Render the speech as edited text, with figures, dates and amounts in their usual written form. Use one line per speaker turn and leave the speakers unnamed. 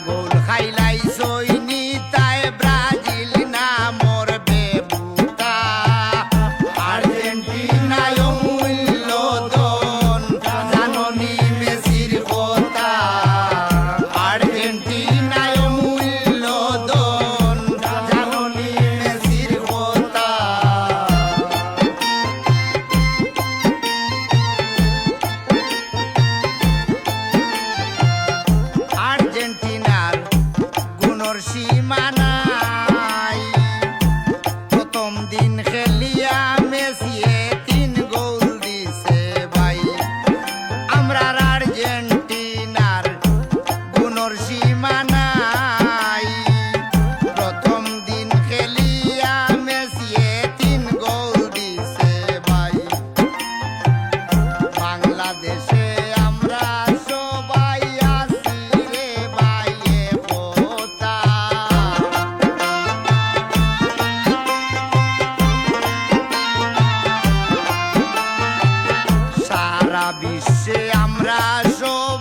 গোল খাইলাই সৈনি তাই ব্রাজিল না মোর বেবুতা আর্জেন্টিনায় মূল্য দন জাননি মেসির কথা আর্জেন্টিনায় মূল্য দন জাননি মেসির কথা আর্জেন্টিনার গুণর সীমা নাই প্রথম দিন খেলিয়া মেসিয়ে 3 গোল দিছে ভাই আমরার আর্জেন্টিনার গুণর সীমা নাই প্রথম দিন খেলিয়া মেসিয়ে 3 গোল দিছে ভাই বাংলাদেশে আমরা সবাই আছি রে ভাইয়ে পোতা সারা বিশ্বে আমরা সবাই